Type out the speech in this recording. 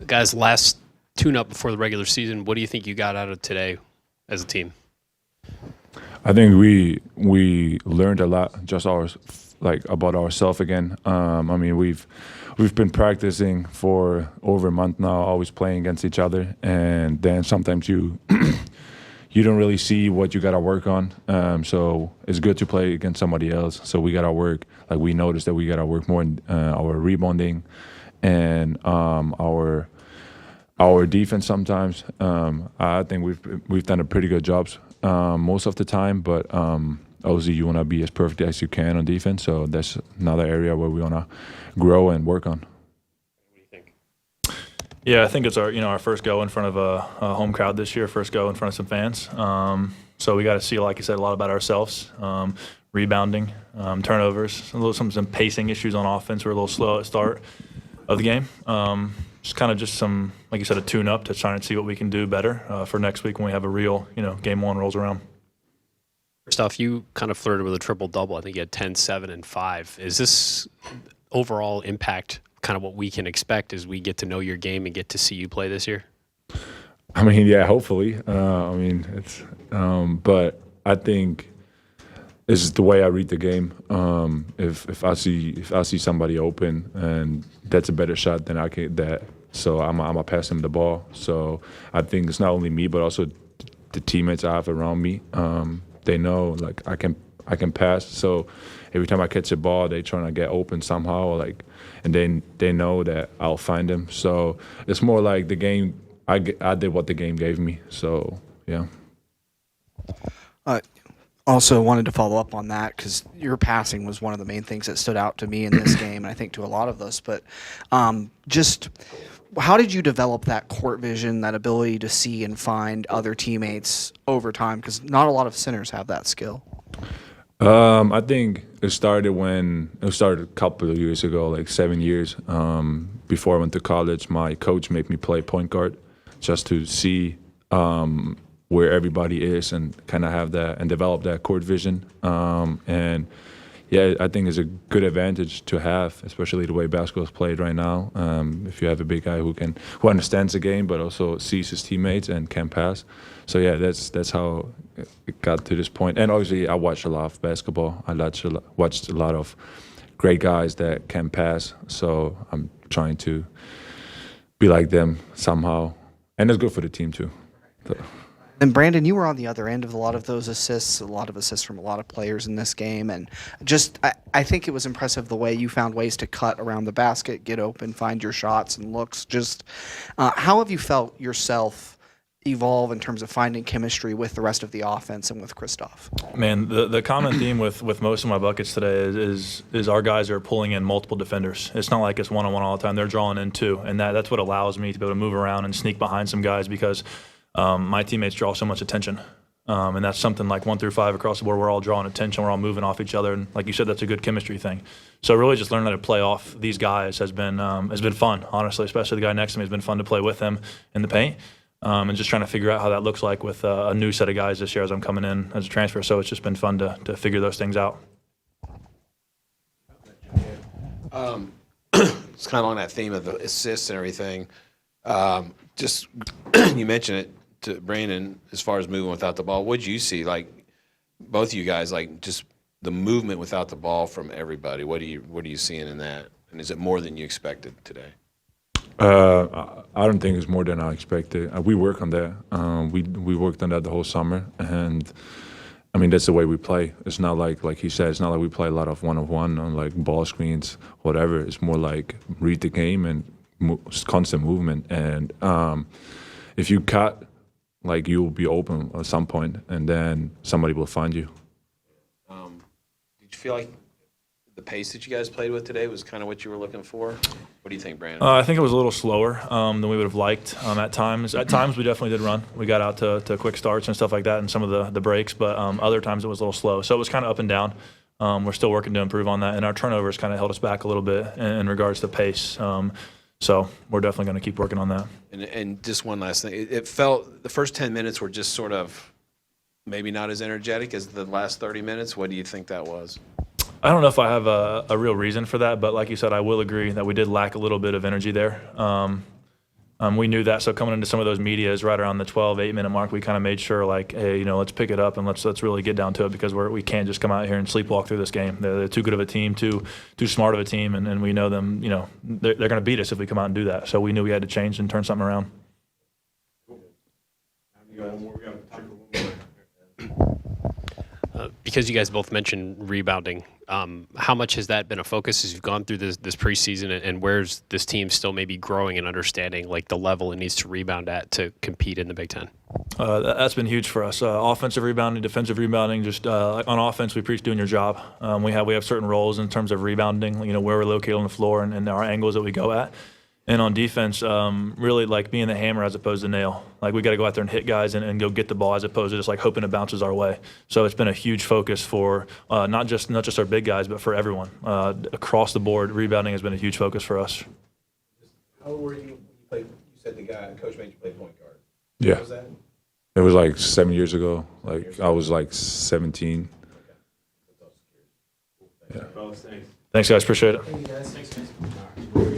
Guys, last tune-up before the regular season, what do you think you got out of today as a team? I think we learned a lot just about ourselves again. I mean, we've been practicing for over a month now, always playing against each other, and then sometimes you you don't really see what you got to work on. So it's good to play against somebody else. So we got to work. Like we noticed that we got to work more in our rebounding and our defense sometimes. I think we've done a pretty good job most of the time, but obviously you want to be as perfect as you can on defense. So that's another area where we want to grow and work on. What do you think? Yeah, I think it's our first go in front of a home crowd this year, first go in front of some fans. So we got to see, like you said, a lot about ourselves. Rebounding, turnovers, some pacing issues on offense. We're a little slow at start of the game. Just some, like you said, a tune-up to try and see what we can do better for next week when we have a real, game one rolls around. Christoph, you kind of flirted with a triple-double. I think you had 10, 7, and 5. Is this overall impact kind of what we can expect as we get to know your game and get to see you play this year? I mean, yeah, hopefully. But I think it's the way I read the game. If I see somebody open and that's a better shot than so I'm gonna pass him the ball. So I think it's not only me but also the teammates I have around me. They know like I can pass. So every time I catch a ball, they trying to get open somehow. And then they know that I'll find them. So it's more like the game. I did what the game gave me. So yeah. Also wanted to follow up on that because your passing was one of the main things that stood out to me in this game, and I think to a lot of us. But just how did you develop that court vision, that ability to see and find other teammates over time? Because not a lot of centers have that skill. I think it started a couple of years ago, like 7 years. Before I went to college, my coach made me play point guard just to see where everybody is and kind of have that and develop that court vision. And yeah, I think it's a good advantage to have, especially the way basketball is played right now. If you have a big guy who understands the game but also sees his teammates and can pass. So yeah, that's how it got to this point. And obviously, I watched a lot of basketball. I watched a lot of great guys that can pass. So I'm trying to be like them somehow, and it's good for the team too. So. And Brandon, you were on the other end of a lot of those assists, a lot of assists from a lot of players in this game. And just, I think it was impressive the way you found ways to cut around the basket, get open, find your shots and looks. Just how have you felt yourself evolve in terms of finding chemistry with the rest of the offense and with Christoph? Man, the common theme with most of my buckets today is our guys are pulling in multiple defenders. It's not like it's one-on-one all the time. They're drawing in two. And that's what allows me to be able to move around and sneak behind some guys because my teammates draw so much attention, and that's something like 1 through 5 across the board. We're all drawing attention. We're all moving off each other, and like you said, that's a good chemistry thing. So really, just learning how to play off these guys has been fun, honestly. Especially the guy next to me has been fun to play with him in the paint, and just trying to figure out how that looks like with a new set of guys this year as I'm coming in as a transfer. So it's just been fun to figure those things out. It's kind of on that theme of the assists and everything. Just you mentioned it to Brandon as far as moving without the ball. What did you see, like both of you guys, like just the movement without the ball from everybody? What are you seeing in that? And is it more than you expected today? I don't think it's more than I expected. We work on that. We worked on that the whole summer, and I mean that's the way we play. It's not like he said. It's not like we play a lot of one-on-one on like ball screens, whatever. It's more like read the game and constant movement. And if you cut, like you'll be open at some point, and then somebody will find you. Did you feel like the pace that you guys played with today was kind of what you were looking for? What do you think, Brandon? I think it was a little slower than we would have liked at times. At times, we definitely did run. We got out to quick starts and stuff like that in some of the breaks, but other times it was a little slow. So it was kind of up and down. We're still working to improve on that, and our turnovers kind of held us back a little bit in regards to pace. So we're definitely going to keep working on that. And just one last thing. It felt the first 10 minutes were just sort of maybe not as energetic as the last 30 minutes. What do you think that was? I don't know if I have a real reason for that, but like you said, I will agree that we did lack a little bit of energy there. We knew that, so coming into some of those medias right around the 8-minute mark, we kind of made sure, like, hey, let's pick it up and let's really get down to it, because we can't just come out here and sleepwalk through this game. They're too good of a team, too smart of a team, and we know them. They're going to beat us if we come out and do that. So we knew we had to change and turn something around. Because you guys both mentioned rebounding, how much has that been a focus as you've gone through this preseason, and where's this team still maybe growing and understanding like the level it needs to rebound at to compete in the Big Ten? That's been huge for us. Offensive rebounding, defensive rebounding. Just on offense, we preach doing your job. We have certain roles in terms of rebounding. Where we're located on the floor and our angles that we go at. And on defense, really like being the hammer as opposed to nail. Like we got to go out there and hit guys and go get the ball as opposed to just like hoping it bounces our way. So it's been a huge focus for not just our big guys, but for everyone across the board. Rebounding has been a huge focus for us. How old were you when you played? You said the coach made you play point guard. Yeah. What was that? It was like 7 years ago. Like I was like 17. Thanks, guys. Appreciate it. Thank you, guys. Thanks, guys.